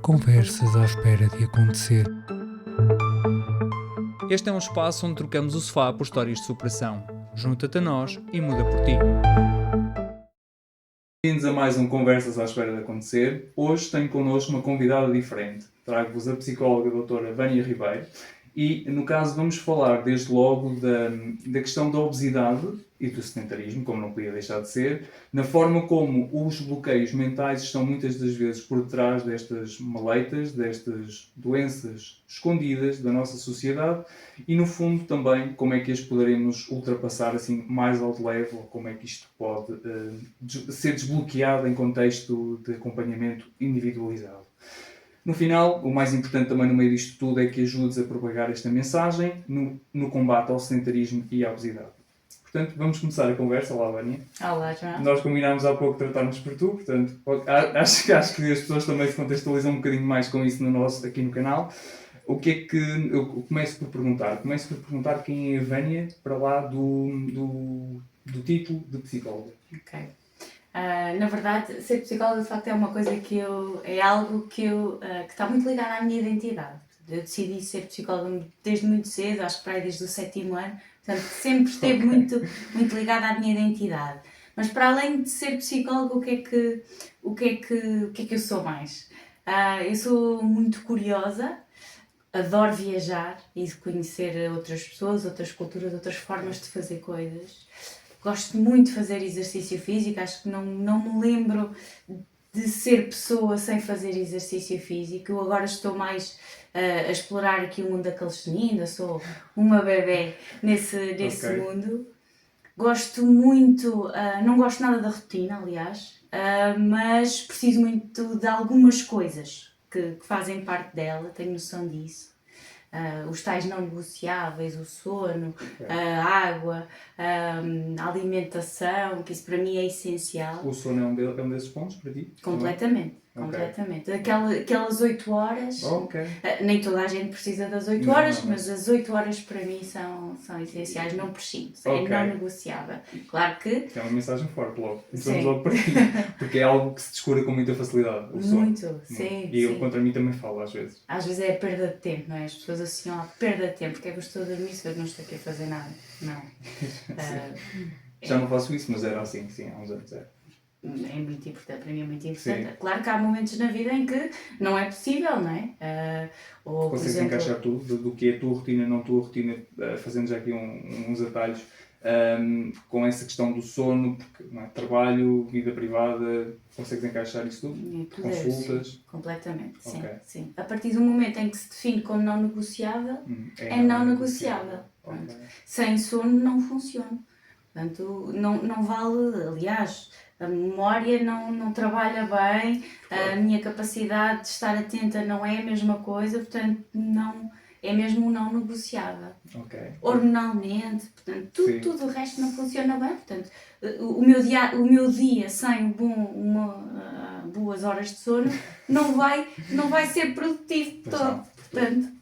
Conversas à espera de acontecer. Este é um espaço onde trocamos o sofá por histórias de superação. Junta-te a nós e muda por ti. Bem-vindos a mais um Conversas à Espera de Acontecer. Hoje tenho connosco uma convidada diferente. Trago-vos a psicóloga doutora Vânia Ribeiro e, no caso, vamos falar desde logo da questão da obesidade e do sedentarismo, como não podia deixar de ser, na forma como os bloqueios mentais estão muitas das vezes por detrás destas maleitas, destas doenças escondidas da nossa sociedade e, no fundo, também como é que as poderemos ultrapassar assim mais ao de leve, ou como é que isto pode ser desbloqueado em contexto de acompanhamento individualizado. No final, o mais importante também no meio disto tudo é que ajudes a propagar esta mensagem no combate ao sedentarismo e à obesidade. Portanto, vamos começar a conversa. Olá, Vânia. Olá, João. Nós combinámos há pouco tratarmos por tu, portanto, acho que as pessoas também se contextualizam um bocadinho mais com isso aqui no canal. O que é que eu começo por perguntar? Começo por perguntar quem é a Vânia para lá do título de psicóloga. Ok. Na verdade, ser psicóloga de facto é uma coisa é algo que está muito ligado à minha identidade. Eu decidi ser psicóloga desde muito cedo, acho que para aí desde o 7º ano, portanto sempre esteve muito ligada à minha identidade. Mas para além de ser psicóloga, o que é que eu sou mais? Eu sou muito curiosa, adoro viajar e conhecer outras pessoas, outras culturas, outras formas de fazer coisas. Gosto muito de fazer exercício físico, acho que não me lembro de ser pessoa sem fazer exercício físico. Eu agora estou mais a explorar aqui o mundo da calistenia, ainda sou uma bebé nesse Okay. mundo. Gosto muito, não gosto nada da rotina, aliás, mas preciso muito de algumas coisas que fazem parte dela, tenho noção disso. Os tais não negociáveis, o sono, a água, a alimentação, que isso para mim é essencial. O sono é um desses pontos para ti? Completamente, Ok. completamente. Aquelas 8 horas, Ok. nem toda a gente precisa das 8 Não, horas, não. mas as 8 horas para mim são essenciais, não prescindo, é Ok. não negociável. Claro que... É uma mensagem forte logo. Sim. Começamos logo por aí. Porque é algo que se descura com muita facilidade. O sono. Muito, sim, E eu sim. contra mim também falo às vezes. Às vezes é a perda de tempo, não é? As pessoas associam a perda de tempo, porque é que eu estou a dormir se eu não estou aqui a fazer nada? Não. Já não faço isso, mas era assim, sim, há uns anos era. É muito importante, para mim é muito importante. Sim. Claro que há momentos na vida em que não é possível, não é? Ou, por Consegues exemplo, encaixar tudo, do que é a tua rotina, não tua rotina, fazendo já aqui uns atalhos, com essa questão do sono, porque não é? Trabalho, vida privada, consegues encaixar isso tudo? Consultas? Sim, completamente, sim, Ok. sim. A partir do momento em que se define como não negociável, é não negociável. Pronto. Ok. Sem sono não funciona. Portanto, não vale, aliás, a memória não trabalha bem, a minha capacidade de estar atenta não é a mesma coisa, portanto, não, é mesmo um não negociável. Ok. Hormonalmente, portanto, Sim. tudo o resto não funciona bem, portanto, o meu dia sem boas horas de sono não vai ser produtivo Pois todo, não, portanto,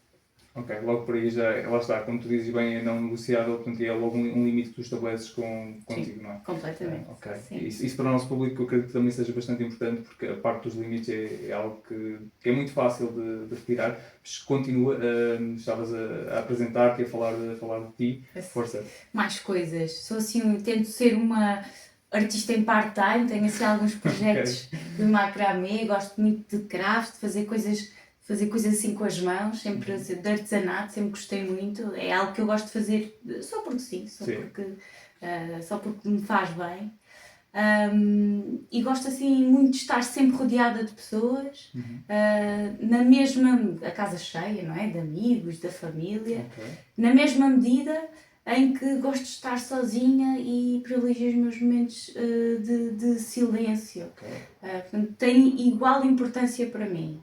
Ok, logo por aí já, lá está, como tu dizes bem, é não negociável, portanto é logo um limite que tu estabeleces contigo, não é? completamente. Ok. Sim. Isso para o nosso público eu acredito que também seja bastante importante, porque a parte dos limites é algo que é muito fácil de retirar. Mas continua, estavas a apresentar-te e a falar de ti. Força. Mais coisas. Sou assim, tento ser uma artista em part-time, tenho assim alguns projetos de macramê, gosto muito de craft, de fazer coisas assim com as mãos, sempre de artesanato, sempre gostei muito. É algo que eu gosto de fazer só porque sim, só porque me faz bem. E gosto assim muito de estar sempre rodeada de pessoas, na mesma, a casa cheia, não é? De amigos, da família, Ok. na mesma medida em que gosto de estar sozinha e privilegio os meus momentos de silêncio. Ok. Portanto, tem igual importância para mim.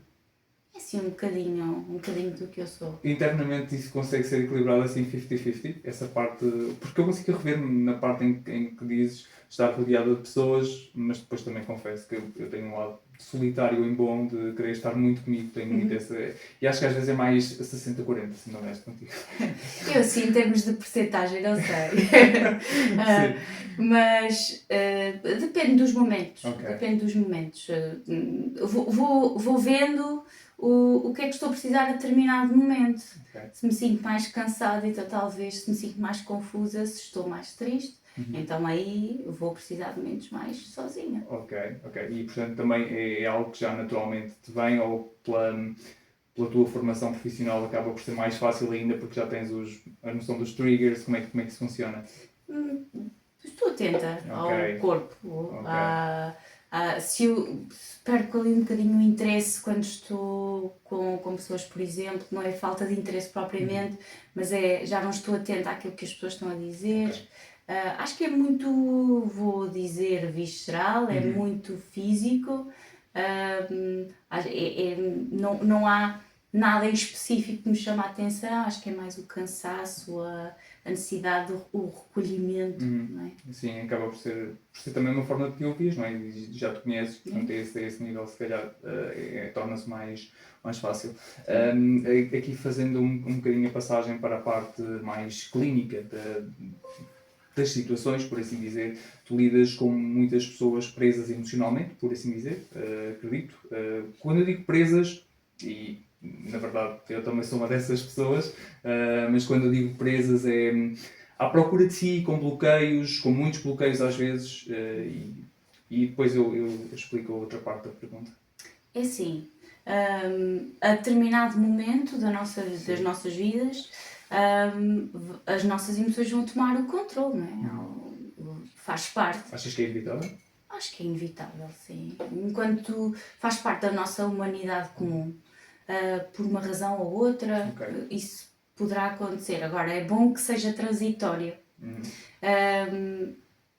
É assim um bocadinho do que eu sou. Internamente isso consegue ser equilibrado assim 50-50, essa parte, porque eu consigo rever-me na parte em que dizes estar rodeado de pessoas, mas depois também confesso que eu tenho um lado solitário e bom de querer estar muito comigo, tenho muito essa, e acho que às vezes é mais 60-40, se não honesto contigo. Eu assim, em termos de percentagem, não sei. Mas depende dos momentos. Ok. Depende dos momentos. Vou vendo o que é que estou a precisar a determinado momento. Ok. Se me sinto mais cansada, então talvez se me sinto mais confusa, se estou mais triste, então aí vou precisar de momentos mais sozinha. Ok. E portanto também é algo que já naturalmente te vem ou pela tua formação profissional acaba por ser mais fácil ainda porque já tens a noção dos triggers, como é que isso funciona? Estou atenta Ok. ao corpo. Ok. Se eu perco ali um bocadinho o interesse quando estou com pessoas, por exemplo, não é falta de interesse propriamente, mas já não estou atenta àquilo que as pessoas estão a dizer. Ok. Acho que é muito, vou dizer, visceral, é muito físico. Não há nada em específico que me chama a atenção, acho que é mais o cansaço, a necessidade, o recolhimento, não é? Sim, acaba por ser também uma forma de te ouvir, não é? E já te conheces, portanto, a esse nível, se calhar, torna-se mais fácil. Aqui fazendo um bocadinho a passagem para a parte mais clínica das situações, por assim dizer, tu lidas com muitas pessoas presas emocionalmente, por assim dizer, acredito. Quando eu digo presas, e na verdade eu também sou uma dessas pessoas, mas quando eu digo presas é à procura de si, com bloqueios, com muitos bloqueios às vezes, e depois eu explico a outra parte da pergunta. É assim, a determinado momento das nossas vidas, as nossas emoções vão tomar o controle, não é? Faz parte. Achas que é evitável? Acho que é inevitável, sim. Enquanto faz parte da nossa humanidade comum, por uma razão ou outra, Ok. isso poderá acontecer. Agora, é bom que seja transitório.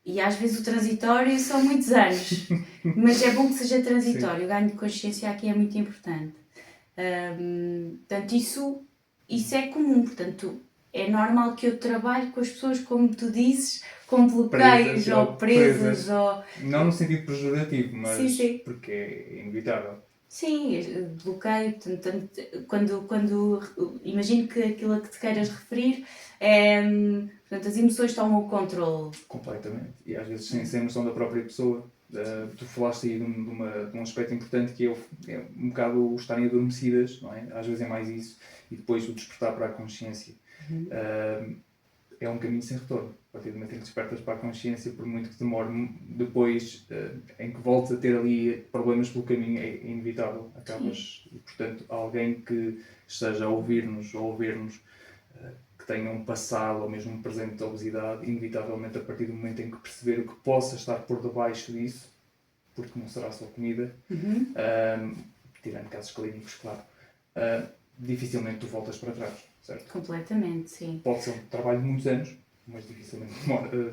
E às vezes o transitório são muitos anos, mas é bom que seja transitório. O ganho de consciência aqui é muito importante. Portanto, isso é comum. Portanto, é normal que eu trabalhe com as pessoas, como tu dizes, com bloqueios ou presas. Não no sentido pejorativo, mas Sim. porque é inevitável. Sim, bloqueio. Quando imagino que aquilo a que te queiras referir é. Portanto, as emoções tomam o controle. Completamente. E às vezes sem noção da própria pessoa. Tu falaste aí de um aspecto importante que é um bocado o estarem adormecidas, não é? Às vezes é mais isso. E depois o despertar para a consciência. É um caminho sem retorno. A partir do momento em que despertas para a consciência, por muito que demore, depois em que voltes a ter ali problemas pelo caminho, é inevitável. Acabas. E, portanto, alguém que esteja a ouvir-nos ou a ver-nos, que tenha um passado ou mesmo um presente de obesidade, inevitavelmente a partir do momento em que perceber o que possa estar por debaixo disso, porque não será só comida, tirando casos clínicos, claro, dificilmente tu voltas para trás, certo? Completamente, sim. Pode ser um trabalho de muitos anos, mas dificilmente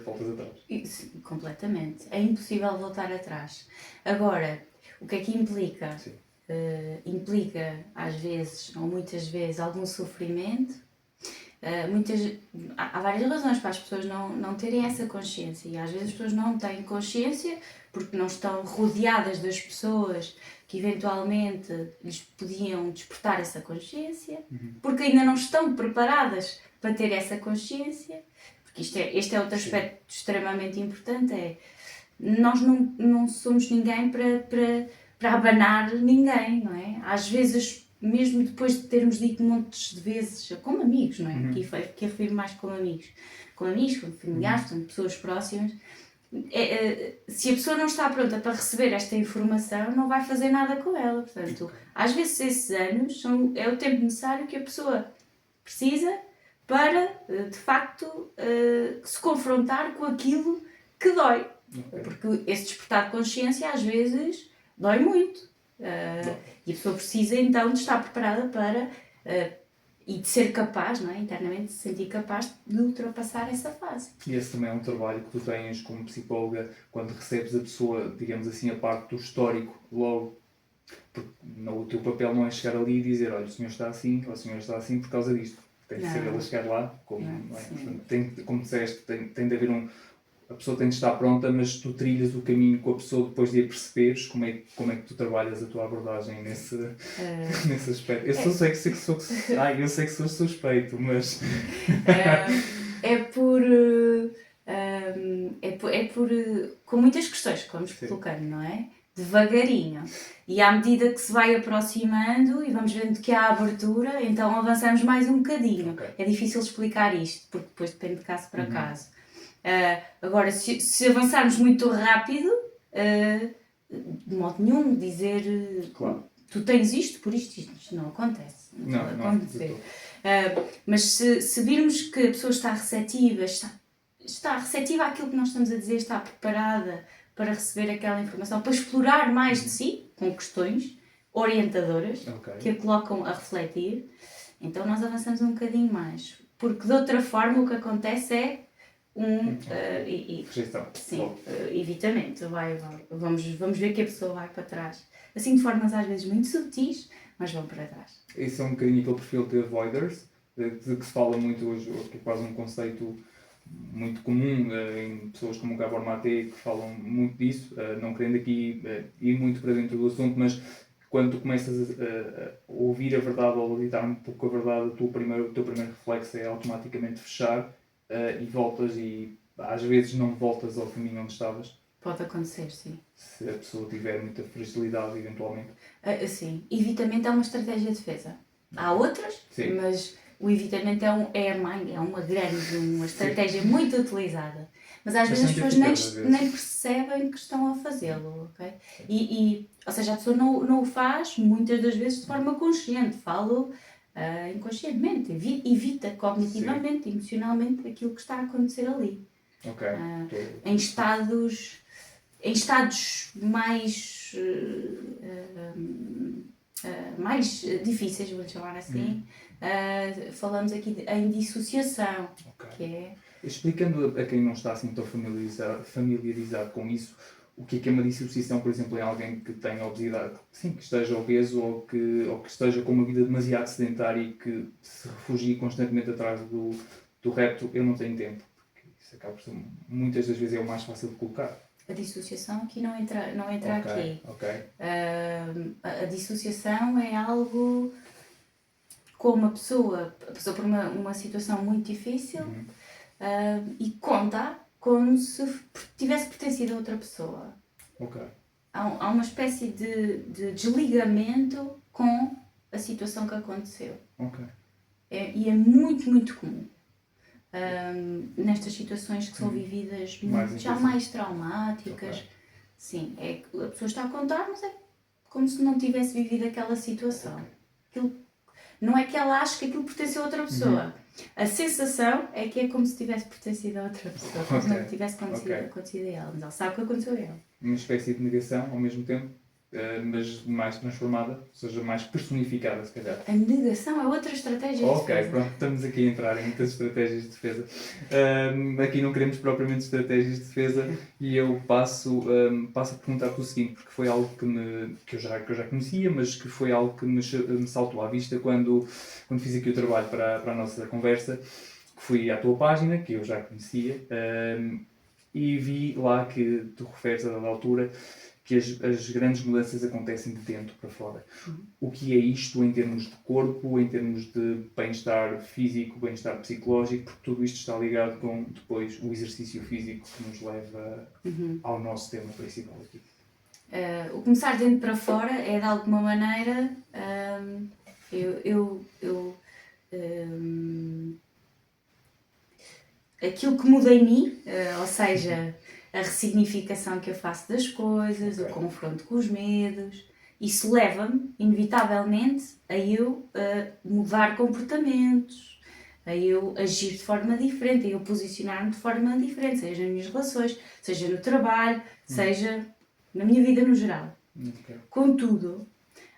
voltas atrás. Isso, completamente. É impossível voltar atrás. Agora, o que é que implica? Implica, às vezes, ou muitas vezes, algum sofrimento. Há várias razões para as pessoas não terem essa consciência, e às vezes as pessoas não têm consciência porque não estão rodeadas das pessoas que eventualmente lhes podiam despertar essa consciência, porque ainda não estão preparadas para ter essa consciência, porque este é outro aspecto extremamente importante, nós não somos ninguém para abanar ninguém, não é? Às vezes, mesmo depois de termos dito montes de vezes, como amigos, não é? Aqui refiro mais como amigos, como familiares, portanto, pessoas próximas, se a pessoa não está pronta para receber esta informação, não vai fazer nada com ela. Portanto, às vezes esses anos é o tempo necessário que a pessoa precisa para, de facto, se confrontar com aquilo que dói. Porque esse despertar de consciência, às vezes, dói muito. E a pessoa precisa, então, de estar preparada para... e de ser capaz, não é? Internamente, de se sentir capaz de ultrapassar essa fase. E esse também é um trabalho que tu tens como psicóloga quando recebes a pessoa, digamos assim, a parte do histórico logo, porque o teu papel não é chegar ali e dizer, olha, o senhor está assim, ou o senhor está assim por causa disto. Tem de ser ele a chegar lá, como, não é? Portanto, como disseste, tem de haver a pessoa tem de estar pronta, mas tu trilhas o caminho com a pessoa depois de a perceberes como é que tu trabalhas a tua abordagem nesse aspecto. Eu sei que sou suspeito, mas... com muitas questões que vamos colocando, não é? devagarinho. E à medida que se vai aproximando e vamos vendo que há abertura, então avançamos mais um bocadinho. Ok. É difícil explicar isto, porque depois depende de caso para caso. Agora, se avançarmos muito rápido, de modo nenhum dizer Claro. tu tens isto, por isto não acontece. Não, vai não, acontecer. Mas se virmos que a pessoa está receptiva, está receptiva àquilo que nós estamos a dizer, está preparada para receber aquela informação, para explorar mais de si, com questões orientadoras, Ok. que a colocam a refletir, então nós avançamos um bocadinho mais. Porque de outra forma o que acontece é Rejeição. sim, evitamento. Vamos ver que a pessoa vai para trás. Assim de formas às vezes muito subtis, mas vão para trás. Esse é um bocadinho aquele perfil de avoiders, de que se fala muito hoje, que é quase um conceito muito comum em pessoas como o Gabor Mate, que falam muito disso, não querendo aqui ir muito para dentro do assunto, mas quando tu começas a ouvir a verdade ou a lidar um pouco com a verdade, o teu primeiro reflexo é automaticamente fechar e voltas e às vezes não voltas ao caminho onde estavas. Pode acontecer, sim. Se a pessoa tiver muita fragilidade, eventualmente. Sim, evitamento é uma estratégia de defesa. Há outras, Sim. mas o evitamento é uma estratégia muito utilizada. Mas às vezes as pessoas nem percebem que estão a fazê-lo, ok? Ou seja, a pessoa não o faz muitas das vezes de forma consciente, falo inconscientemente, evita cognitivamente, emocionalmente aquilo que está a acontecer ali. Ok. Em estados mais mais difíceis, vou chamar assim. Falamos aqui em dissociação, que é... Explicando a quem não está assim tão familiarizado com isso, o que é uma dissociação, por exemplo, em alguém que tenha obesidade, sim, que esteja obeso ou que esteja com uma vida demasiado sedentária e que se refugie constantemente atrás do repto, eu não tenho tempo. Porque isso acaba por ser, muitas das vezes é o mais fácil de colocar. A dissociação aqui não entra aqui. Okay. A dissociação é algo como a pessoa passou por uma situação muito difícil e conta como se tivesse pertencido a outra pessoa. Okay. Há uma espécie de desligamento com a situação que aconteceu. Okay. E é muito, muito comum. Nestas situações que são vividas mais traumáticas. Okay. Sim, a pessoa está a contar, mas é como se não tivesse vivido aquela situação. Okay. Não é que ela ache que aquilo pertenceu a outra pessoa. A sensação é que é como se tivesse pertencido a outra pessoa, como se não tivesse acontecido a ela, mas ela sabe o que aconteceu a ela. Uma espécie de negação ao mesmo tempo, mas mais transformada, ou seja, mais personificada, se calhar. A negação é outra estratégia de defesa. Ok, pronto, estamos aqui a entrar em muitas estratégias de defesa. Aqui não queremos propriamente estratégias de defesa e eu passo a perguntar-te o seguinte, porque foi algo que eu já conhecia, mas que foi algo que me saltou à vista quando fiz aqui o trabalho para a nossa conversa, que fui à tua página, que eu já conhecia, e vi lá que tu referes a dada altura que as grandes mudanças acontecem de dentro para fora. O que é isto em termos de corpo, em termos de bem-estar físico, bem-estar psicológico, porque tudo isto está ligado com depois o exercício físico que nos leva ao nosso tema principal aqui. O começar de dentro para fora é de alguma maneira aquilo que muda em mim, ou seja, a ressignificação que eu faço das coisas, o confronto com os medos, isso leva-me, inevitavelmente, a eu mudar comportamentos, a eu agir de forma diferente, a eu posicionar-me de forma diferente, seja nas minhas relações, seja no trabalho, seja na minha vida no geral. Contudo,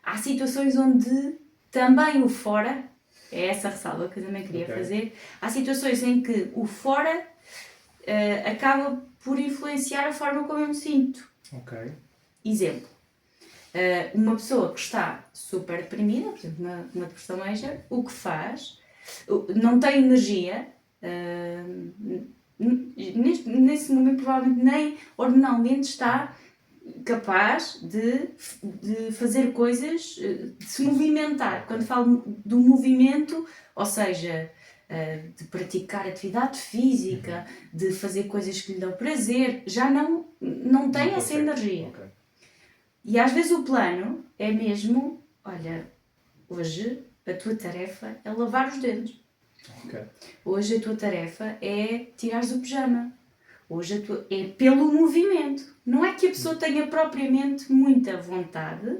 há situações onde também o fora, é essa a ressalva que eu também queria fazer, há situações em que o fora acaba por influenciar a forma como eu me sinto. Exemplo, uma pessoa que está super deprimida, por exemplo, uma depressão major, o que faz, não tem energia, nesse momento provavelmente nem hormonalmente está capaz de fazer coisas, de se movimentar. Quando falo do movimento, ou seja, de praticar atividade física, de fazer coisas que lhe dão prazer, já não tem essa energia. E às vezes o plano é mesmo, olha, hoje a tua tarefa é lavar os dentes. Ok. Hoje a tua tarefa é tirares o pijama. Hoje é pelo movimento. Não é que a pessoa tenha propriamente muita vontade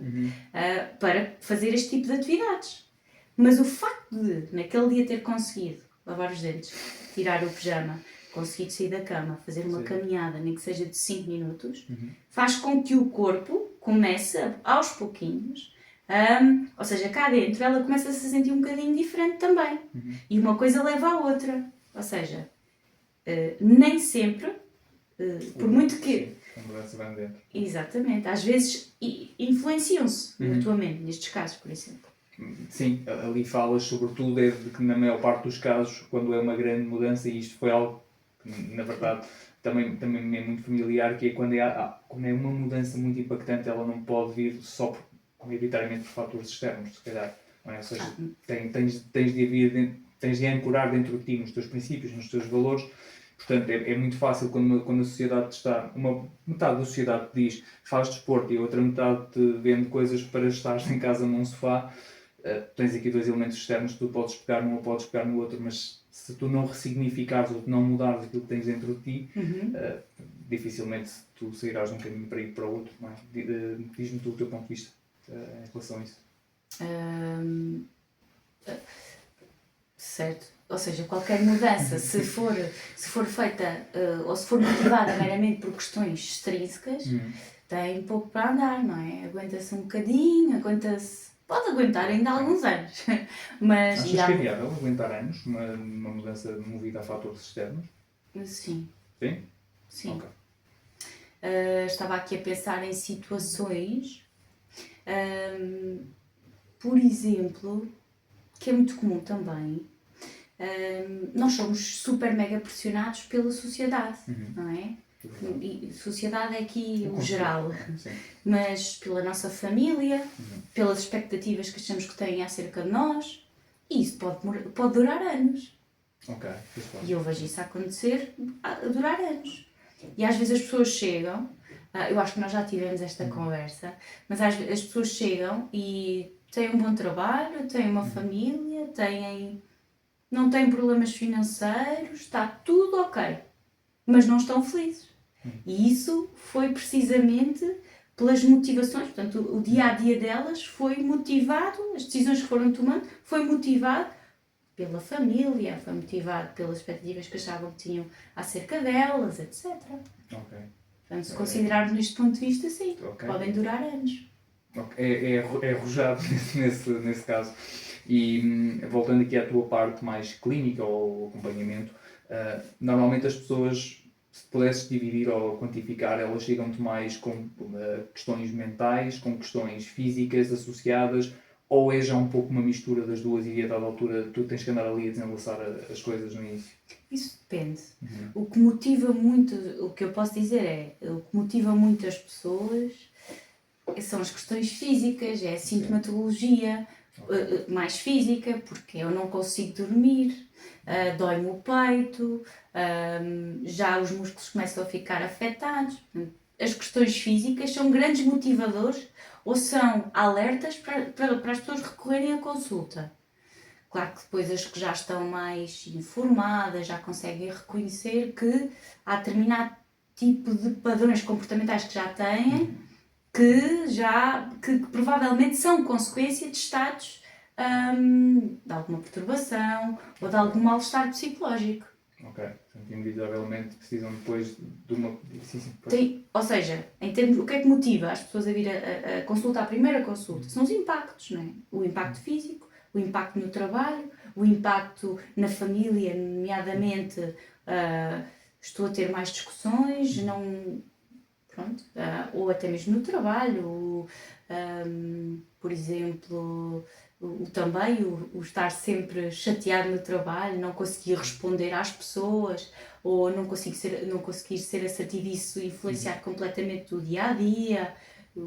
para fazer este tipo de atividades. Mas o facto de, naquele dia, ter conseguido lavar os dentes, tirar o pijama, conseguido sair da cama, fazer uma caminhada, nem que seja de 5 minutos, faz com que o corpo comece, aos pouquinhos, ou seja, cá dentro, ela começa a se sentir um bocadinho diferente também. E uma coisa leva à outra. Ou seja, nem sempre, por muito que... A mudança vai dentro. Exatamente. Às vezes influenciam-se mutuamente, nestes casos, por exemplo. Sim, ali falas sobretudo de que na maior parte dos casos, quando é uma grande mudança, e isto foi algo que, na verdade, também me é muito familiar, que é quando é uma mudança muito impactante, ela não pode vir só maioritariamente por fatores externos, se calhar. Não é? Ou seja, tens de ancorar dentro de ti, nos teus princípios, nos teus valores. Portanto, é muito fácil quando a sociedade está... metade da sociedade te diz faz desporto e a outra metade te vende coisas para estar em casa num sofá. Tens aqui dois elementos externos, tu podes pegar num ou podes pegar no outro, mas se tu não ressignificares ou não mudares aquilo que tens dentro de ti, dificilmente tu sairás de um caminho para ir para o outro. Não é? Diz-me tu o teu ponto de vista em relação a isso. Certo. Ou seja, qualquer mudança, se for feita ou se for motivada meramente por questões extrínsecas, tem pouco para andar, não é? Aguenta-se um bocadinho, pode aguentar ainda alguns anos. Mas achas que é viável aguentar anos uma mudança movida a fatores externos? Sim. Sim? Sim. Okay. Estava aqui a pensar em situações, por exemplo, que é muito comum também. Nós somos super mega pressionados pela sociedade, não é? E sociedade é aqui o geral, mas pela nossa família, pelas expectativas que achamos que têm acerca de nós, e isso pode durar anos. Okay. E eu vejo isso acontecer a durar anos. E às vezes as pessoas chegam, eu acho que nós já tivemos esta conversa, mas às vezes as pessoas chegam e têm um bom trabalho, têm uma família, não têm problemas financeiros, está tudo ok, mas não estão felizes. E isso foi precisamente pelas motivações, portanto, o dia-a-dia delas foi motivado, as decisões que foram tomando, foi motivado pela família, foi motivado pelas expectativas que achavam que tinham acerca delas, etc. Ok. Portanto, se considerarmos neste ponto de vista, sim, podem durar anos. É arrojado nesse caso. E voltando aqui à tua parte mais clínica ou acompanhamento, normalmente as pessoas, se pudesses dividir ou quantificar, elas chegam-te mais com questões mentais, com questões físicas associadas, ou é já um pouco uma mistura das duas e a dada altura tu tens que andar ali a desenlaçar as coisas no início? Isso depende. O que motiva muito, o que eu posso dizer é, o que motiva muito as pessoas são as questões físicas, é a sintomatologia mais física, porque eu não consigo dormir, dói-me o peito, já os músculos começam a ficar afetados. As questões físicas são grandes motivadores ou são alertas para as pessoas recorrerem à consulta. Claro que depois as que já estão mais informadas já conseguem reconhecer que há determinado tipo de padrões comportamentais que já têm que provavelmente são consequência de estados de alguma perturbação ou de algum mal-estar psicológico. Ok, portanto, inevitavelmente precisam depois de uma... Ou seja, em termos, o que é que motiva as pessoas a vir a consulta, a primeira consulta? São os impactos, não é? O impacto físico, o impacto no trabalho, o impacto na família, nomeadamente estou a ter mais discussões, pronto, ou até mesmo no trabalho, por exemplo, também o estar sempre chateado no trabalho, não conseguir responder às pessoas, ou não conseguir ser assertivo e isso influenciar completamente o dia-a-dia,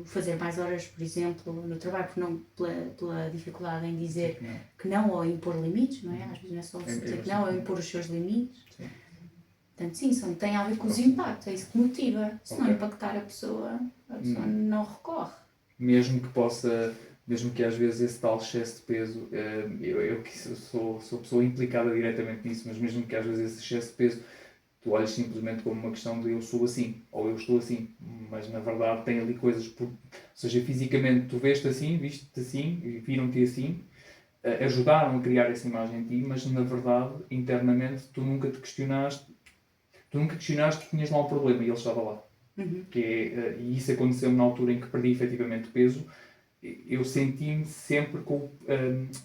fazer mais horas, por exemplo, no trabalho, pela dificuldade em dizer que não ou impor limites, não é? Às vezes não é só dizer que não, é impor os seus limites. Sim. Portanto, sim, tem a ver com os impactos, é isso que motiva. Se não impactar a pessoa não recorre. mesmo que possa, mesmo que às vezes esse tal excesso de peso, eu que sou pessoa implicada diretamente nisso, mas mesmo que às vezes esse excesso de peso, tu olhas simplesmente como uma questão de eu sou assim, ou eu estou assim, mas na verdade tem ali coisas, ou seja, fisicamente tu viste-te assim, e viram-te assim, ajudaram a criar essa imagem em ti, mas na verdade, internamente, tu nunca questionaste que tinhas lá um problema e ele estava lá. E isso aconteceu na altura em que perdi efetivamente peso. Eu senti-me sempre com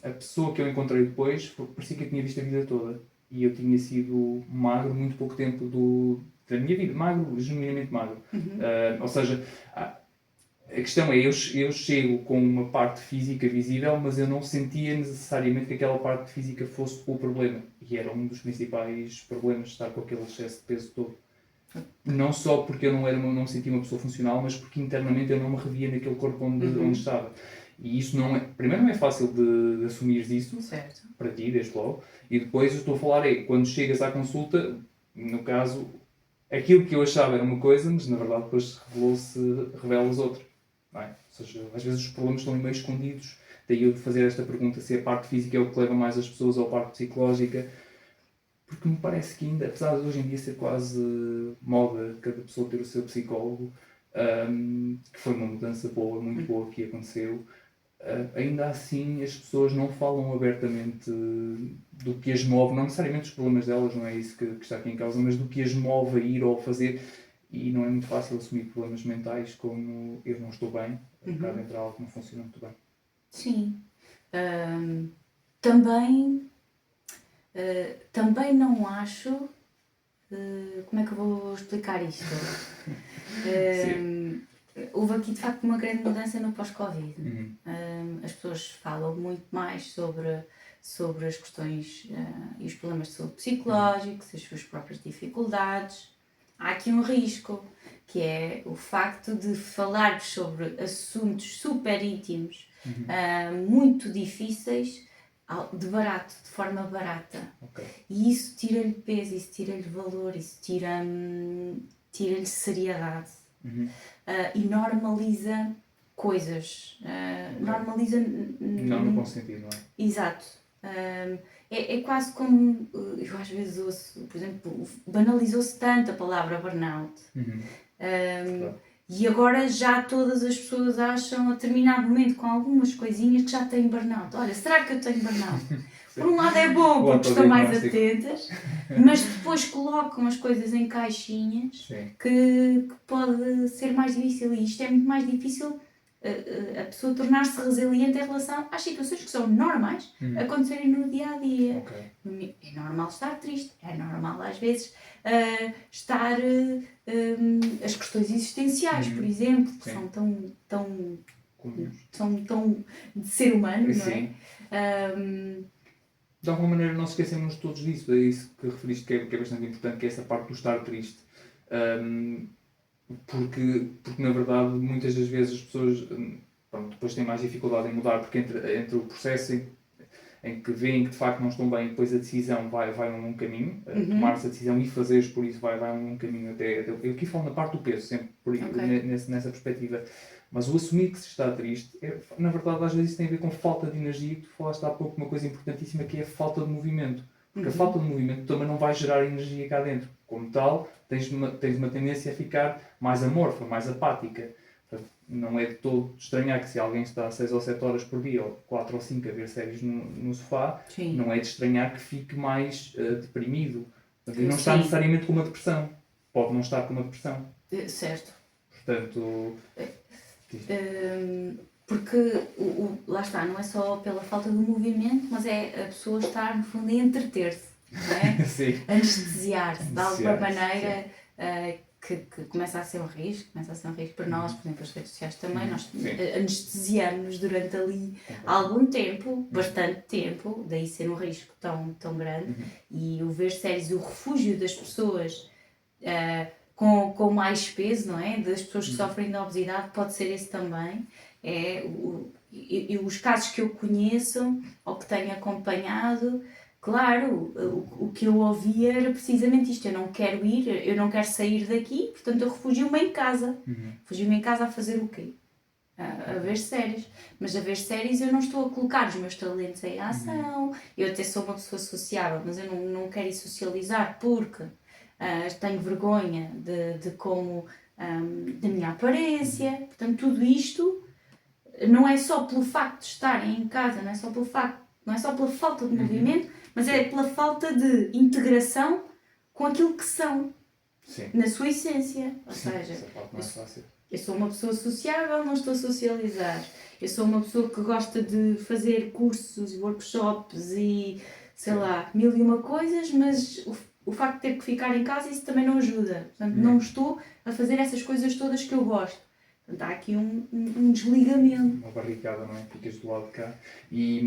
a pessoa que eu encontrei depois, parecia que eu tinha visto a vida toda. E eu tinha sido magro muito pouco tempo da minha vida, magro, genuinamente magro. Ou seja, a questão é, eu chego com uma parte física visível, mas eu não sentia necessariamente que aquela parte física fosse o problema. E era um dos principais problemas, estar com aquele excesso de peso todo. Não só porque eu não me sentia uma pessoa funcional, mas porque internamente eu não me revia naquele corpo onde estava. E isso primeiro não é fácil de assumir isso, certo, para ti, desde logo. E depois eu estou a falar, quando chegas à consulta, no caso, aquilo que eu achava era uma coisa, mas na verdade depois revela-se outra. Não é? Ou seja, às vezes os problemas estão meio escondidos. Daí eu fazer esta pergunta se a parte física é o que leva mais as pessoas ou a parte psicológica. Porque me parece que ainda, apesar de hoje em dia ser quase moda cada pessoa ter o seu psicólogo, que foi uma mudança boa, muito boa que aconteceu, ainda assim as pessoas não falam abertamente do que as move, não necessariamente os problemas delas, não é isso que está aqui em causa, mas do que as move a ir ou a fazer. E não é muito fácil assumir problemas mentais como eu não estou bem, cá dentro há algo que não funciona muito bem. Sim. Também não acho. Como é que eu vou explicar isto? Houve aqui de facto uma grande mudança no pós-Covid. As pessoas falam muito mais sobre as questões e os problemas de saúde psicológicos, as suas próprias dificuldades. Há aqui um risco, que é o facto de falar sobre assuntos super íntimos, muito difíceis, de forma barata. Okay. E isso tira-lhe peso, isso tira-lhe valor, isso tira-lhe seriedade. E normaliza coisas. Normaliza... Não no bom sentido, não é? Exato. É quase como, eu às vezes ouço, por exemplo, banalizou-se tanto a palavra burnout. Claro. E agora já todas as pessoas acham, a determinado momento, com algumas coisinhas, que já têm burnout. Olha, será que eu tenho burnout? Por um lado é bom, porque estão mais atentas, mas depois colocam as coisas em caixinhas que pode ser mais difícil. E isto é muito mais difícil, a pessoa tornar-se resiliente em relação às situações que são normais acontecerem no dia-a-dia. É normal estar triste, é normal às vezes estar... as questões existenciais, por exemplo, que são tão de ser humano, não é? De alguma maneira não se esquecemos todos disso, é isso que referiste que é bastante importante, que é essa parte do estar triste. Porque na verdade muitas das vezes as pessoas depois têm mais dificuldade em mudar, porque entre o processo em que veem que de facto não estão bem e depois a decisão vai um caminho, tomar-se a decisão e fazeres por isso vai um caminho até... Eu aqui falo na parte do peso, sempre nessa perspectiva. Mas o assumir que se está triste, na verdade às vezes isso tem a ver com falta de energia, que tu falaste há pouco uma coisa importantíssima que é a falta de movimento. Porque a falta de movimento também não vai gerar energia cá dentro. Como tal, tens uma tendência a ficar mais amorfa, mais apática. Portanto, não é de todo estranhar que se alguém está 6 ou 7 horas por dia, ou 4 ou 5 a ver séries no sofá, não é de estranhar que fique mais deprimido. Portanto, não está necessariamente com uma depressão. Pode não estar com uma depressão. Certo. Portanto... porque lá está, não é só pela falta de movimento, mas é a pessoa estar no fundo a entreter-se, não é? Anestesiar-se de alguma maneira, que começa a ser um risco para nós, por exemplo, as redes sociais também, nós anestesiamos durante ali algum tempo, bastante tempo, daí ser um risco tão grande, e o ver séries, o refúgio das pessoas com mais peso, não é? Das pessoas que sofrem de obesidade, pode ser esse também. Os casos que eu conheço ou que tenho acompanhado, claro, o que eu ouvia era precisamente isto: eu não quero ir, eu não quero sair daqui, portanto eu refugio-me em casa. Refugio-me em casa a fazer o quê? a ver séries. Mas a ver séries eu não estou a colocar os meus talentos em ação. Eu até sou uma pessoa sociável, mas eu não quero ir socializar porque tenho vergonha de como, da minha aparência. Portanto, tudo isto não é só pelo facto de estarem em casa, não é só pela falta de movimento, mas é pela falta de integração com aquilo que são, Sim. na sua essência. Ou Sim, seja, essa parte mais fácil. eu sou uma pessoa sociável, não estou a socializar. Eu sou uma pessoa que gosta de fazer cursos, workshops e, sei lá, mil e uma coisas, mas o facto de ter que ficar em casa, isso também não ajuda. Portanto, não estou a fazer essas coisas todas que eu gosto. Portanto, há aqui um desligamento. Uma barricada, não é? Ficas do lado de cá. E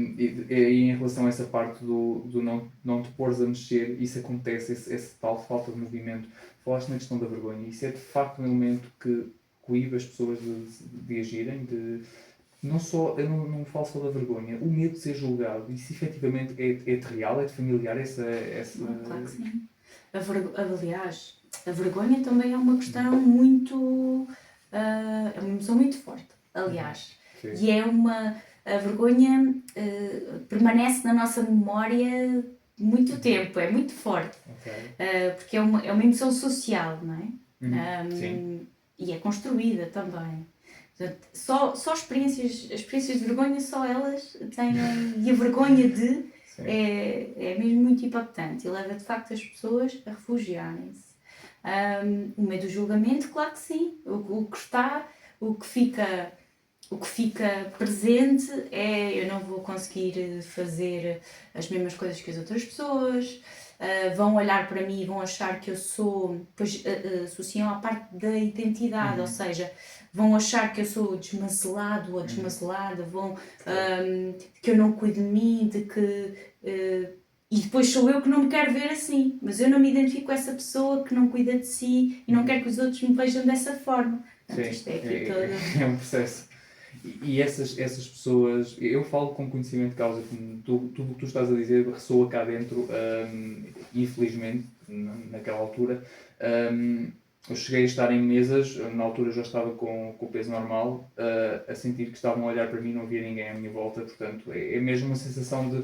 em relação a essa parte do não te pôres a mexer, isso acontece, essa tal falta de movimento. Falaste na questão da vergonha. Isso é de facto um elemento que coíbe as pessoas de agirem, não só, eu não falo só da vergonha, o medo de ser julgado. Isso efetivamente é de real, é de familiar essa... Claro que sim. Aliás, a vergonha também é uma questão muito... é uma emoção muito forte, aliás. Sim. E a vergonha permanece na nossa memória muito tempo, é muito forte. Okay. Porque é uma emoção social, não é? Sim. E é construída também. Portanto, só as experiências de vergonha, só elas têm... E a vergonha é mesmo muito impactante e leva de facto as pessoas a refugiarem-se. O medo do julgamento, claro que sim. O que fica presente é eu não vou conseguir fazer as mesmas coisas que as outras pessoas, vão olhar para mim e vão achar que eu sou, depois associam à parte da identidade, ou seja, vão achar que eu sou desmazelado ou desmazelada, que eu não cuido de mim, e depois sou eu que não me quero ver assim, mas eu não me identifico com essa pessoa que não cuida de si e não quero que os outros me vejam dessa forma. Portanto, isto é aqui todo... É um processo. E essas pessoas, eu falo com conhecimento de causa, tudo o que tu estás a dizer ressoa cá dentro, infelizmente, naquela altura. Eu cheguei a estar em mesas, na altura já estava com o peso normal, a sentir que estavam a olhar para mim, não havia ninguém à minha volta, portanto é mesmo uma sensação de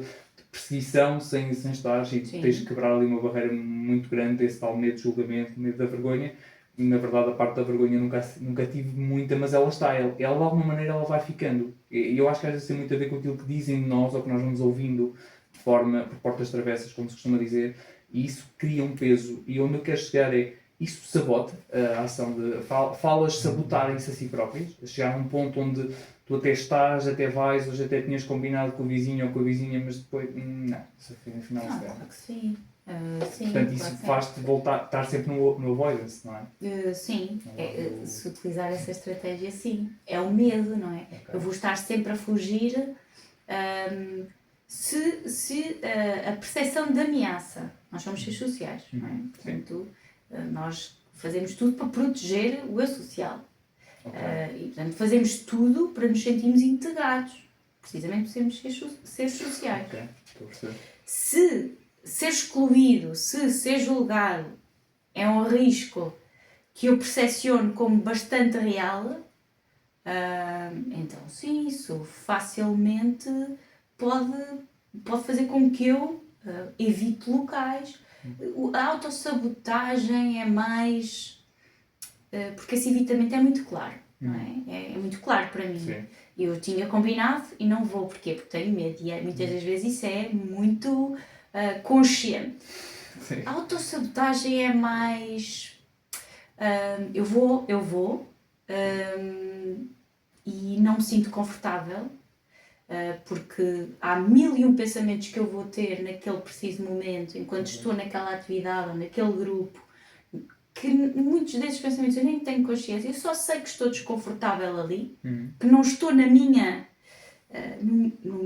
perseguição sem estar, e tens de quebrar ali uma barreira muito grande, esse tal medo de julgamento, medo da vergonha. Na verdade, a parte da vergonha nunca tive muita, mas ela está, ela de alguma maneira ela vai ficando. E eu acho que às vezes tem muito a ver com aquilo que dizem de nós, ou que nós vamos ouvindo de forma, por portas travessas, como se costuma dizer, e isso cria um peso. E onde eu quero chegar é, isso sabota a ação de... Falas sabotarem-se a si próprias, chegar a um ponto onde tu até estás, até vais, hoje até tinhas combinado com o vizinho ou com a vizinha, mas depois, não, isso no final se Claro que sim. Sim, portanto, isso faz-te voltar, estar sempre no avoidance, não é? Sim, se utilizar essa estratégia, sim. É o medo, não é? Okay. Eu vou estar sempre a fugir. Se a percepção de ameaça, nós somos seres sociais, não é? Portanto, nós fazemos tudo para proteger o eu social. Okay. E, portanto, fazemos tudo para nos sentirmos integrados, precisamente por sermos seres sociais. Okay. Estou a perceber. Se ser excluído, se ser julgado é um risco que eu percepciono como bastante real, então sim, isso facilmente pode fazer com que eu evite locais. A autossabotagem é mais... porque esse evitamento é muito claro, não é? É muito claro para mim. Sim. Eu tinha combinado e não vou. Porquê? Porque tenho medo. E muitas das vezes isso é muito... consciente. Sim. A autossabotagem é mais eu vou e não me sinto confortável porque há 1001 pensamentos que eu vou ter naquele preciso momento, enquanto estou naquela atividade ou naquele grupo, que muitos desses pensamentos eu nem tenho consciência, eu só sei que estou desconfortável ali, que não estou na minha no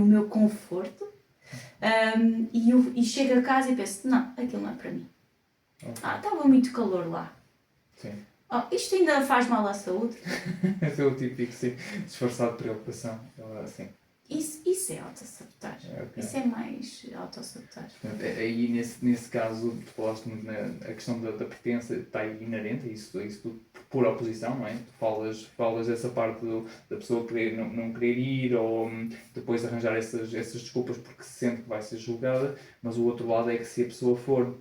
meu conforto. E chego a casa e penso, não, aquilo não é para mim. Okay. Estava muito calor lá. Sim. Isto ainda faz mal à saúde. Esse é o típico, sim, disfarçado de preocupação. Assim. Isso é autossabotagem. Ok. Isso é mais autossabotagem. Portanto, aí nesse caso, tu falaste muito a questão da pertença, está aí inerente, isso tudo por oposição, não é? Tu falas dessa parte da pessoa querer, não querer ir ou depois arranjar essas desculpas porque se sente que vai ser julgada, mas o outro lado é que se a pessoa for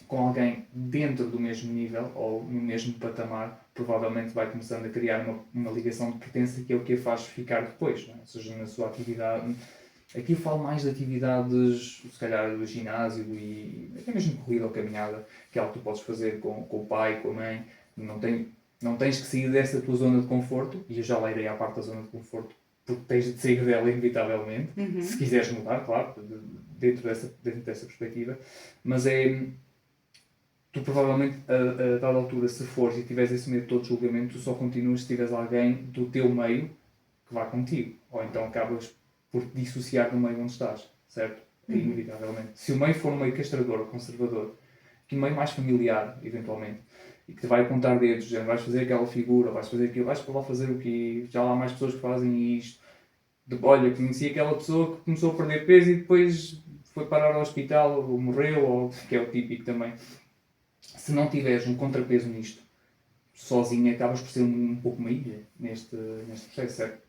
com alguém dentro do mesmo nível ou no mesmo patamar, provavelmente vai começando a criar uma ligação de pertença que é o que a faz ficar depois, não é? Ou seja, na sua atividade. Aqui eu falo mais de atividades, se calhar do ginásio e até mesmo corrida ou caminhada, que é algo que tu podes fazer com o pai, com a mãe. Não tens que sair dessa tua zona de conforto, e eu já lá irei à parte da zona de conforto, porque tens de sair dela inevitavelmente, se quiseres mudar, claro, dentro dessa perspectiva. Mas tu provavelmente, a dada altura, se fores e tiveres esse medo de todo julgamento, tu só continuas se tiveres alguém do teu meio que vá contigo. Ou então acabas por te dissociar do meio onde estás, certo? Inevitavelmente. Se o meio for um meio castrador, conservador, que um meio mais familiar, eventualmente, e que te vai apontar dedos, já vais fazer aquela figura, vais fazer aquilo, vais para lá fazer o quê? Já há mais pessoas que fazem isto. Olha, conheci aquela pessoa que começou a perder peso e depois foi parar ao hospital, ou morreu, ou que é o típico também. Se não tiveres um contrapeso nisto, sozinho acabas por ser um pouco uma ilha neste processo, certo?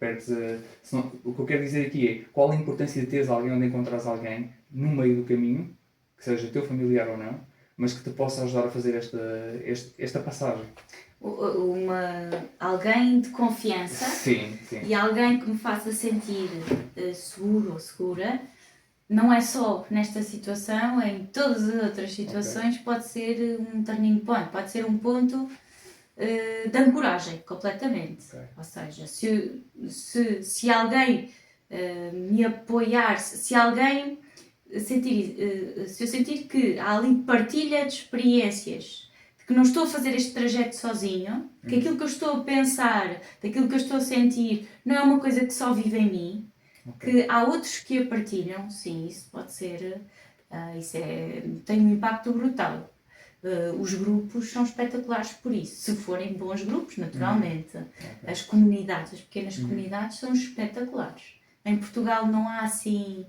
O que eu quero dizer aqui é qual a importância de teres alguém onde encontrares alguém no meio do caminho, que seja teu familiar ou não, mas que te possa ajudar a fazer esta passagem. Alguém de confiança. Sim. E alguém que me faça sentir seguro ou segura. Não é só nesta situação, em todas as outras situações, pode ser um turning point, pode ser um ponto de ancoragem, completamente. Ou seja, se alguém me apoiar, se eu sentir que há ali partilha de experiências, de que não estou a fazer este trajeto sozinho, que aquilo que eu estou a pensar, daquilo que eu estou a sentir, não é uma coisa que só vive em mim, que há outros que a partilham, sim, isso pode ser, tem um impacto brutal. Os grupos são espetaculares por isso, se forem bons grupos, naturalmente. As comunidades, as pequenas comunidades são espetaculares. Em Portugal não há assim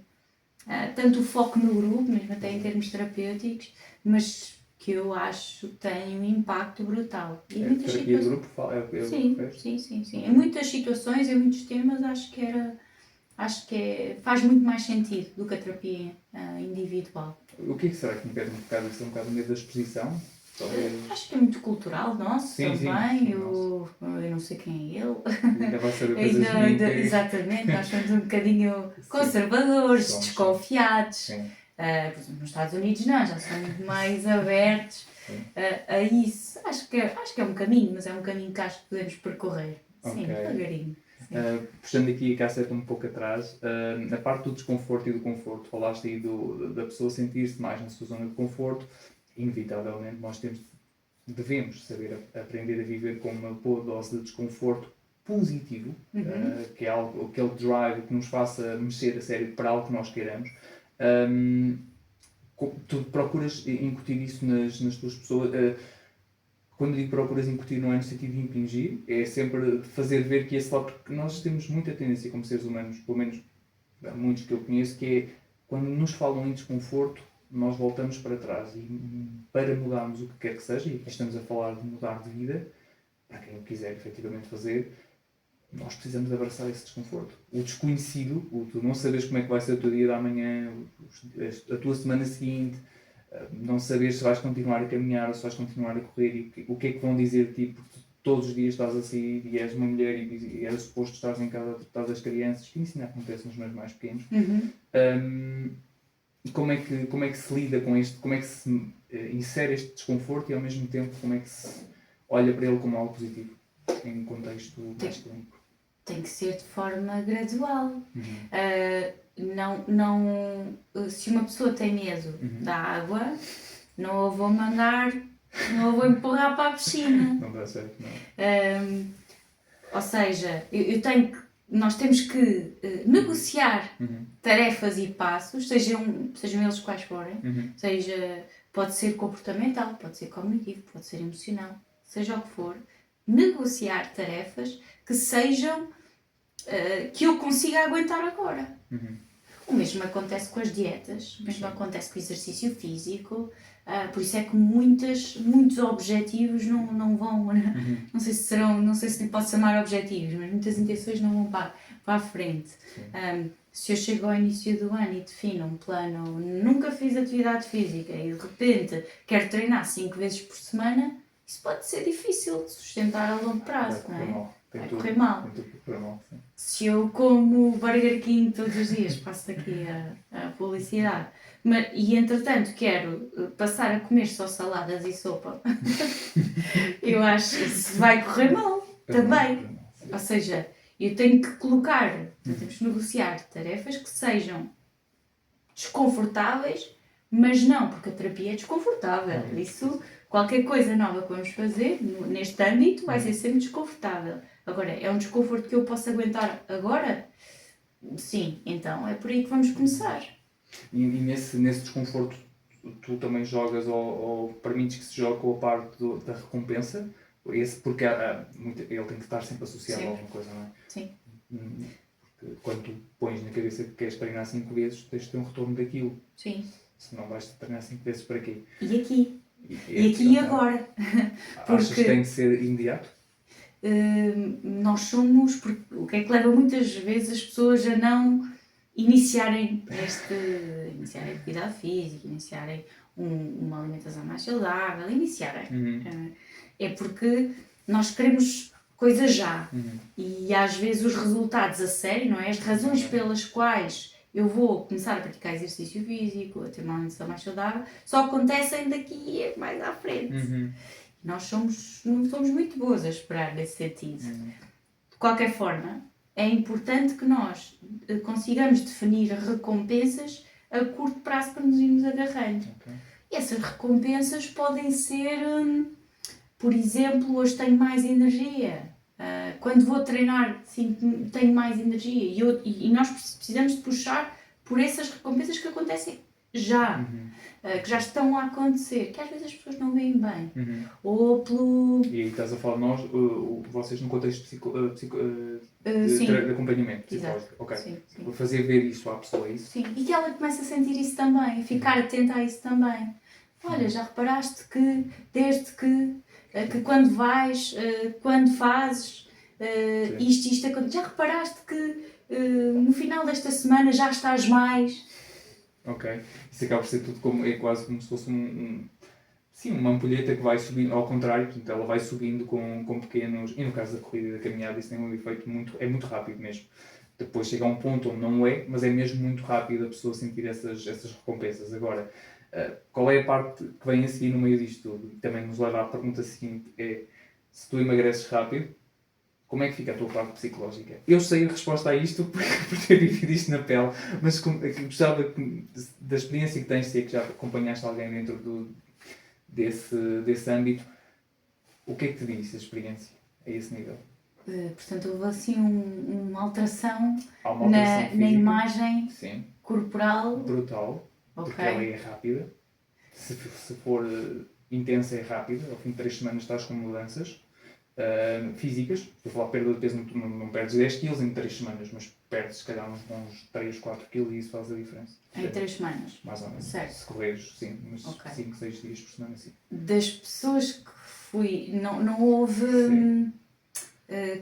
tanto o foco no grupo, mesmo até em termos terapêuticos, mas que eu acho que tem um impacto brutal. E muitas terapia de situações... grupo Sim. Em muitas situações, em muitos temas, acho que faz muito mais sentido do que a terapia individual. O que será que impede um bocado isso? É um bocado o medo da exposição? Talvez... Acho que é muito cultural nosso também. Eu não sei quem é ele. Ainda vai saber coisas Exatamente, nós somos um bocadinho conservadores, desconfiados. Por exemplo, nos Estados Unidos não, já são muito mais abertos a isso. Acho que é um caminho, mas é um caminho que acho que podemos percorrer. Sim, devagarinho. Puxando aqui a cassete um pouco atrás, na parte do desconforto e do conforto, falaste aí da pessoa sentir-se mais na sua zona de conforto. Inevitavelmente nós devemos saber aprender a viver com uma boa dose de desconforto positivo, que é aquele drive que nos faça mexer a sério para algo que nós queiramos. Tu procuras incutir isso nas tuas pessoas. Quando digo procuras incutir, não é no sentido de impingir, é sempre de fazer ver que esse lado, porque nós temos muita tendência como seres humanos, pelo menos muitos que eu conheço, que é quando nos falam em desconforto, nós voltamos para trás e para mudarmos o que quer que seja, e aqui estamos a falar de mudar de vida, para quem o quiser efetivamente fazer, nós precisamos de abraçar esse desconforto. O desconhecido, o tu não saberes como é que vai ser o teu dia de amanhã, a tua semana seguinte, não saber se vais continuar a caminhar ou se vais continuar a correr e o que é que vão dizer de ti, porque todos os dias estás a sair e és uma mulher e és suposto estar em casa a tratar das crianças, que isso ainda acontece nos meus mais pequenos. E como é que se lida com isto? Como é que se insere este desconforto e ao mesmo tempo como é que se olha para ele como algo positivo em um contexto mais clínico? Tem que ser de forma gradual. Se uma pessoa tem medo da água, não a vou mandar, não a vou empurrar para a piscina. Não dá certo, não. Ou seja, nós temos que negociar tarefas e passos, sejam eles quais forem, pode ser comportamental, pode ser cognitivo, pode ser emocional, seja o que for, negociar tarefas que sejam que eu consiga aguentar agora. Uhum. O mesmo acontece com as dietas, o mesmo acontece com o exercício físico, por isso é que muitos objetivos não vão, não sei se serão, não sei se lhe posso chamar objetivos, mas muitas intenções não vão para a frente. Se eu chego ao início do ano e defino um plano, nunca fiz atividade física e de repente quero treinar 5 vezes por semana, isso pode ser difícil de sustentar a longo prazo, não é? Vai correr mal. Se eu como Burger King todos os dias, passo aqui a publicidade, e entretanto quero passar a comer só saladas e sopa, eu acho que isso vai correr mal também. Ou seja, eu tenho que colocar, temos que negociar tarefas que sejam desconfortáveis, mas não, porque a terapia é desconfortável. Isso, qualquer coisa nova que vamos fazer neste âmbito vai ser sempre desconfortável. Agora, é um desconforto que eu posso aguentar agora? Sim, então é por aí que vamos começar. E nesse desconforto, tu também jogas ou permites que se jogue com a parte da recompensa? Porque ele tem que estar sempre associado a alguma coisa, não é? Sim. Porque quando tu pões na cabeça que queres treinar 5 vezes, tens de ter um retorno daquilo. Sim. Se não vais treinar 5 vezes para quê? E aqui? E aqui e agora? Achas que tem que ser imediato? Nós somos, porque o que é que leva muitas vezes as pessoas a não iniciarem atividade física, iniciarem uma alimentação mais saudável, é porque nós queremos coisas já e às vezes os resultados a sério, não é? As razões pelas quais eu vou começar a praticar exercício físico, a ter uma alimentação mais saudável, só acontecem daqui mais à frente. Nós não somos muito boas a esperar nesse sentido. De qualquer forma, é importante que nós consigamos definir recompensas a curto prazo para nos irmos agarrando. E essas recompensas podem ser, por exemplo, hoje tenho mais energia. Quando vou treinar, tenho mais energia. E nós precisamos de puxar por essas recompensas que acontecem já. Que já estão a acontecer, que às vezes as pessoas não veem bem. Ou pelo... E aí estás a falar de nós, vocês no contexto de acompanhamento psicológico. Ok. Sim. Vou fazer ver isto à pessoa, é isso? Sim, e que ela comece a sentir isso também, ficar atenta a isso também. Olha, já reparaste que desde que quando vais, quando fazes isto acontece, já reparaste que no final desta semana já estás mais... Ok. Isso acaba por ser tudo é quase como se fosse uma ampulheta que vai subindo, ao contrário, portanto, ela vai subindo com pequenos, e no caso da corrida e da caminhada isso tem um efeito muito rápido mesmo. Depois chega a um ponto onde não é, mas é mesmo muito rápido a pessoa sentir essas recompensas. Agora, qual é a parte que vem a seguir no meio disto tudo? Também nos leva à pergunta seguinte, se tu emagreces rápido, como é que fica a tua parte psicológica? Eu sei a resposta a isto por ter vivido isto na pele, mas gostava da experiência que tens, se é que já acompanhaste alguém dentro desse âmbito, o que é que te diz a experiência a esse nível? Portanto, houve assim uma alteração, física, na imagem corporal. Brutal, porque ela é rápida. Se for intensa, é rápida. Ao fim de 3 semanas estás com mudanças físicas. Estou a falar de perda de peso, não perdes 10 kg em 3 semanas, mas perdes se calhar uns 3, 4 kg e isso faz a diferença. Em 3 semanas? Mais ou menos. Certo. Se correres, sim, uns 5, 6 dias por semana, sim. Das pessoas que fui, não houve...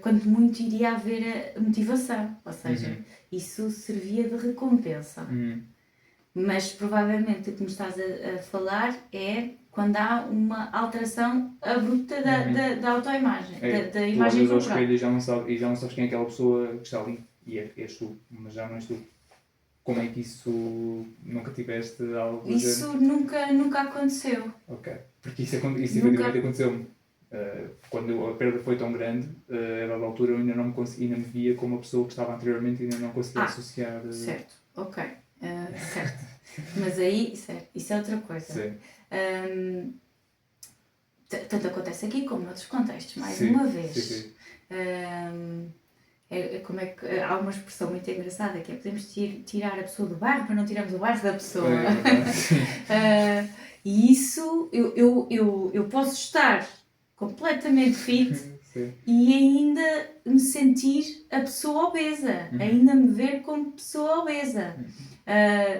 quanto muito iria haver a motivação, ou seja, isso servia de recompensa. Mas provavelmente o que me estás a falar é quando há uma alteração abrupta da autoimagem, da imagem corporal. corporal. E já não sabes quem é aquela pessoa que está ali, e és tu, mas já não és tu. Como é que isso nunca tiveste algo? Isso nunca aconteceu. Ok, porque isso efetivamente aconteceu-me. Quando a perda foi tão grande, a dada altura eu ainda me via como a pessoa que estava anteriormente e ainda não conseguia associar. Certo, ok. Certo. Mas aí, certo, isso é outra coisa. Sim. Tanto acontece aqui como noutros contextos, mais uma vez. Sim. Como é que, há uma expressão muito engraçada que é podemos tirar a pessoa do barro, mas não tiramos o barro da pessoa. E isso, eu posso estar completamente fit Sim. e ainda me sentir a pessoa obesa, ainda me ver como pessoa obesa,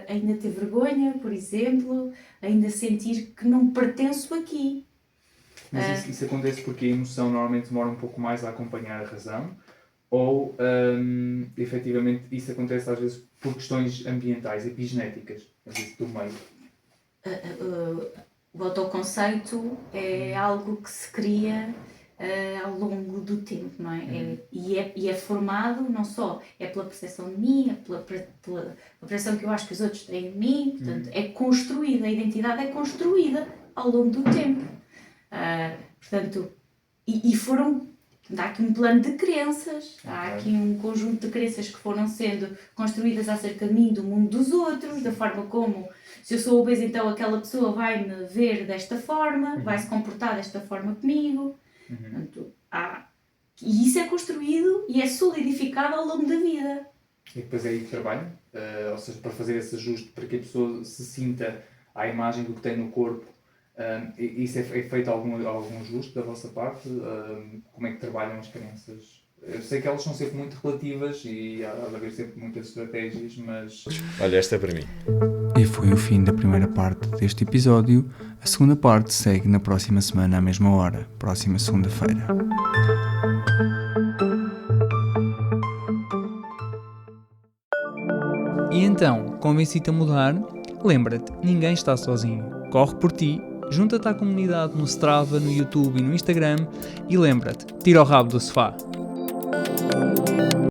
ainda ter vergonha, por exemplo, ainda sentir que não pertenço aqui. Mas isso acontece porque a emoção normalmente demora um pouco mais a acompanhar a razão, ou efetivamente isso acontece às vezes por questões ambientais, epigenéticas, às vezes do meio. O autoconceito é algo que se cria ao longo do tempo, não é? E é formado não só pela percepção de mim, pela percepção que eu acho que os outros têm de mim, portanto, é construída, a identidade é construída ao longo do tempo. Portanto, há aqui um plano de crenças, há aqui um conjunto de crenças que foram sendo construídas acerca de mim, do mundo dos outros, da forma como, se eu sou obesa, então aquela pessoa vai-me ver desta forma, vai se comportar desta forma comigo. Portanto, e isso é construído e é solidificado ao longo da vida. E depois é aí que trabalho, ou seja, para fazer esse ajuste, para que a pessoa se sinta à imagem do que tem no corpo. Isso é feito algum ajuste da vossa parte? Como é que trabalham as crenças? Eu sei que elas são sempre muito relativas e há de haver sempre muitas estratégias, mas... Olha, esta é para mim. E foi o fim da primeira parte deste episódio. A segunda parte segue na próxima semana à mesma hora, próxima segunda-feira. E então, convenci-te a mudar? Lembra-te, ninguém está sozinho. Corre por ti, junta-te à comunidade no Strava, no YouTube e no Instagram e lembra-te, tira o rabo do sofá.